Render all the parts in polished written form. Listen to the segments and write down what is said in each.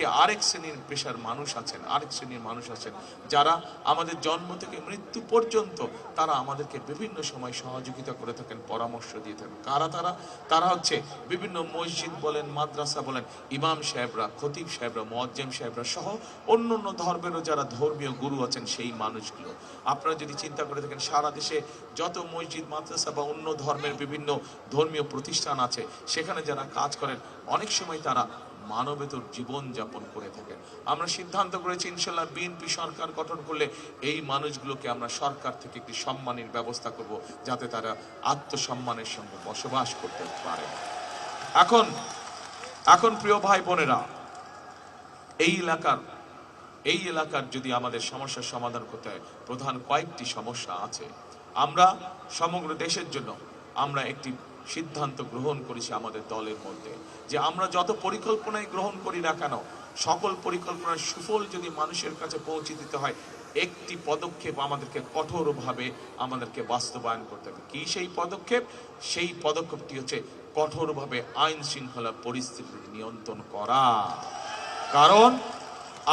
অন্যদিকে আরেক শ্রেণীর পেশার মানুষ আছেন, আরেক শ্রেণীর মানুষ আছেন যারা আমাদের জন্ম থেকে মৃত্যু পর্যন্ত তারা আমাদেরকে বিভিন্ন সময় সহযোগিতা করে থাকেন, পরামর্শ দিয়ে থাকেন। কারা তারা? তারা হচ্ছে বিভিন্ন মসজিদ বলেন, মাদ্রাসা বলেন, ইমাম সাহেবরা, খতিব সাহেবরা, মুয়াজ্জিম সাহেবরা সহ অন্য অন্য ধর্মেরও যারা ধর্মীয় গুরু আছেন সেই মানুষগুলো। আপনারা যদি চিন্তা করে থাকেন সারা দেশে যত মসজিদ, মাদ্রাসা বা অন্য ধর্মের বিভিন্ন ধর্মীয় প্রতিষ্ঠান আছে সেখানে যারা কাজ করেন অনেক সময় তারা মানবেতর জীবন যাপন করে থাকেন। আমরা সিদ্ধান্ত করেছি ইনশাল্লাহ বিএনপি সরকার গঠন করলে এই মানুষগুলোকে আমরা সরকার থেকে একটি সম্মানের ব্যবস্থা করব যাতে তারা আত্মসম্মানের সঙ্গে বসবাস করতে পারে। এখন প্রিয় ভাই বোনেরা, এই এলাকার যদি আমাদের সমস্যার সমাধান করতে হয়, প্রধান কয়েকটি সমস্যা আছে। আমরা সমগ্র দেশের জন্য আমরা একটি সিদ্ধান্ত গ্রহণ করেছি আমাদের দলের মধ্যে যে আমরা যত পরিকল্পনাই গ্রহণ করি না কেন, সকল পরিকল্পনার সুফল যদি মানুষের কাছে পৌঁছে দিতে হয়, একটি পদক্ষেপ আমাদেরকে কঠোরভাবে আমাদেরকে বাস্তবায়ন করতে হবে। কি সেই পদক্ষেপ? সেই পদক্ষেপটি হচ্ছে কঠোরভাবে আইন শৃঙ্খলা পরিস্থিতি নিয়ন্ত্রণ করা। কারণ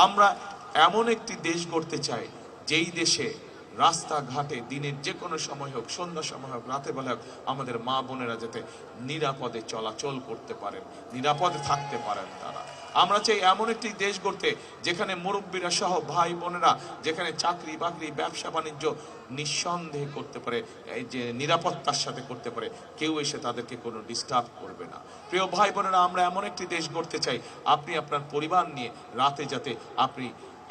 আমরা এমন একটি দেশ গড়তে চাই যেই দেশে রাস্তাঘাটে দিনের যে কোনো সময় হোক, সন্ধ্যা সময় হোক, রাতে বেলা হোক, আমাদের মা বোনেরা যাতে নিরাপদে চলাচল করতে পারেন, নিরাপদে থাকতে পারেন তারা। আমরা চাই এমন একটি দেশ গড়তে যেখানে মুরব্বীরা সহ ভাই বোনেরা যেখানে চাকরি বাকরি ব্যবসা বাণিজ্য নিঃসন্দেহে করতে পারে, এই যে নিরাপত্তার সাথে করতে পারে, কেউ এসে তাদেরকে কোনো ডিস্টার্ব করবে না। প্রিয় ভাই বোনেরা, আমরা এমন একটি দেশ গড়তে চাই আপনি আপনার পরিবার নিয়ে রাতে যাতে আপনি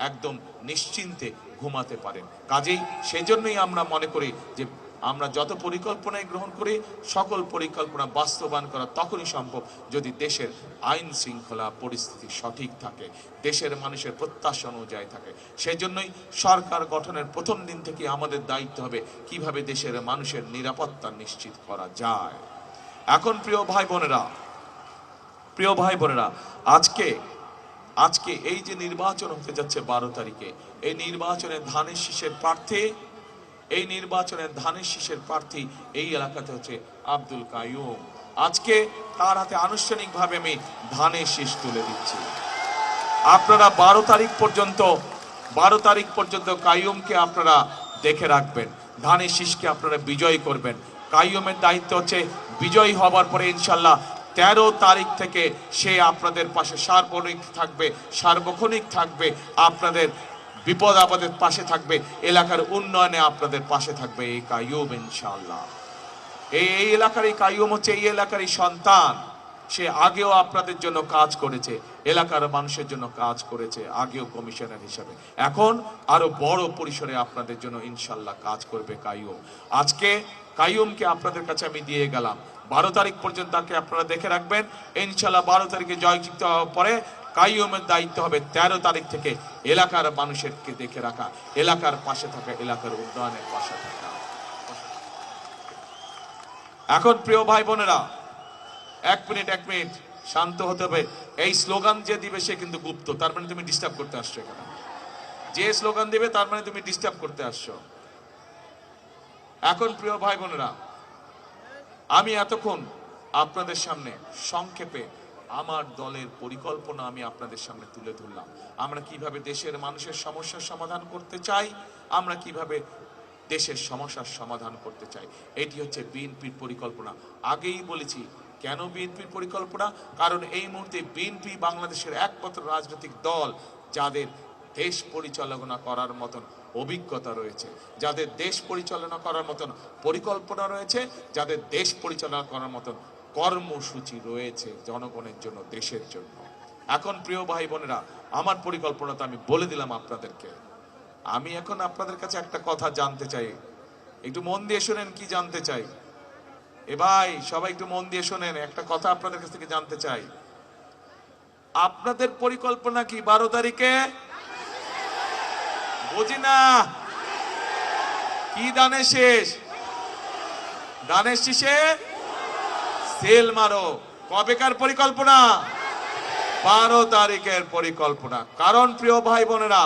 একদম নিশ্চিন্তে ঘুমাতে পারেন। কাজেই সেজন্যই আমরা মনে করি যে আমরা যত পরিকল্পনায় গ্রহণ করি সকল পরিকল্পনা বাস্তবায়ন করা তখনই সম্ভব যদি দেশের আইন শৃঙ্খলা পরিস্থিতি সঠিক থাকে, দেশের মানুষের প্রত্যাশা অনুযায়ী থাকে। সেজন্যই সরকার গঠনের প্রথম দিন থেকে আমাদের দায়িত্ব হবে কিভাবে দেশের মানুষের নিরাপত্তা নিশ্চিত করা যায়। এখন প্রিয় ভাই বোনেরা, আজকে এই যে নির্বাচন হতে যাচ্ছে 12 তারিখে, এই নির্বাচনে ধানের শীষের প্রার্থী এই এলাকাতে হচ্ছে আব্দুল কাইয়ুম। আজকে তার হাতে আনুষ্ঠানিকভাবে আমি ধানের শীষ তুলে দিচ্ছি। আপনারা 12 তারিখ পর্যন্ত কাইয়ুমকে আপনারা দেখে রাখবেন, ধানের শীষকে আপনারা বিজয় করবেন। কাইয়ুমের দায়িত্ব হচ্ছে বিজয়ী হবার পরে ইনশাল্লাহ 13 তারিখ থেকে সে আপনাদের পাশে সার্বক্ষণিক থাকবে, আপনাদের বিপদ আপদের পাশে থাকবে, এলাকার উন্নয়নে আপনাদের পাশে থাকবে এই কাইয়ুম ইনশাআল্লাহ। এই এলাকার এই কাইয়ুম হচ্ছে এই এলাকারই সন্তান। সে আগেও আপনাদের জন্য কাজ করেছে, এলাকার মানুষের জন্য কাজ করেছে আগেও কমিশনার হিসাবে, এখন আরো বড় পরিসরে আপনাদের জন্য ইনশাআল্লাহ কাজ করবে কাইয়ুম। আজকে কাইয়ুমকে আপনাদের কাছে আমি দিয়ে গেলাম, 12 তারিখ পর্যন্ত তাকে আপনারা দেখে রাখবেন। ইনশাআল্লাহ 12 তারিখে জয়যুক্ত হওয়ার পরে কাইয়ুমের দায়িত্ব হবে 13 তারিখ থেকে এলাকার মানুষেরকে দেখে রাখা, এলাকার পাশে থাকা, এলাকার উন্নয়নের পাশে থাকা। এখন প্রিয় ভাই বোনেরা, এক মিনিট শান্ত হতে হবে। এই স্লোগান যে দিবে সে কিন্তু গুপ্ত, তার মানে তুমি ডিস্টার্ব করতে আসছো এখানে। যে স্লোগান দিবে তার মানে তুমি ডিস্টার্ব করতে আসছো। এখন প্রিয় ভাই বোনেরা, আমি এতক্ষণ আপনাদের সামনে সংক্ষেপে আমার দলের পরিকল্পনা আমি আপনাদের সামনে তুলে ধরলাম। আমরা কিভাবে দেশের মানুষের সমস্যার সমাধান করতে চাই, আমরা কিভাবে দেশের সমস্যার সমাধান করতে চাই, এটি হচ্ছে বিএনপির পরিকল্পনা। আগেই বলেছি কেন বিএনপির পরিকল্পনা, কারণ এই মুহূর্তে বিএনপি বাংলাদেশের একমাত্র রাজনৈতিক দল যাদের দেশ পরিচালনা করার মতন অভিজ্ঞতা রয়েছে, যাদের দেশ পরিচালনা করার মতন পরিকল্পনা রয়েছে, যাদের দেশ পরিচালনা করার মতন কর্মসূচি রয়েছে জনগণের জন্য, দেশের জন্য। এখন প্রিয় ভাই বোনেরা, আমার পরিকল্পনাটা আমি বলে দিলাম আপনাদেরকে। আমি এখন আপনাদের কাছে একটা কথা জানতে চাই, একটু মন দিয়ে শোনেন কি জানতে চাই। এ ভাই সবাই একটু মন দিয়ে শোনেন, একটা কথা আপনাদের কাছ থেকে জানতে চাই। আপনাদের পরিকল্পনা কি 12 তারিখে? বুঝি না কি দানের শেষ? দানের শীষে সেল মারো। কবেকার পরিকল্পনা? 12 তারিখের পরিকল্পনা। কারণ প্রিয় ভাই বোনেরা,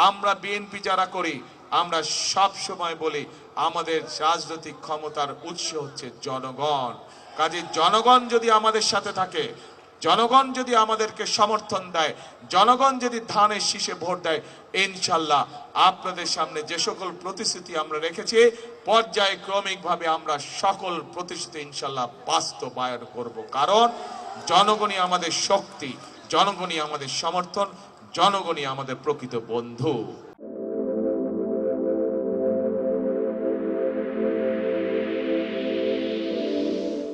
আমরা বিএনপি যারা করি আমরা সব সময় বলি আমাদের রাজনৈতিক ক্ষমতার উৎস হচ্ছে জনগণ। কাজে জনগণ যদি আমাদের সাথে থাকে, জনগণ যদি আমাদেরকে সমর্থন দেয়, জনগণ যদি ধানের শীষে ভোট দেয়, ইনশাল্লাহ আপনাদের সামনে যে সকল প্রতিশ্রুতি আমরা রেখেছি পর্যায়ক্রমিকভাবে আমরা সকল প্রতিশ্রুতি ইনশাল্লাহ বাস্তবায়ন করব। কারণ জনগণই আমাদের শক্তি, জনগণই আমাদের সমর্থন, জনগণই আমাদের প্রকৃত বন্ধু।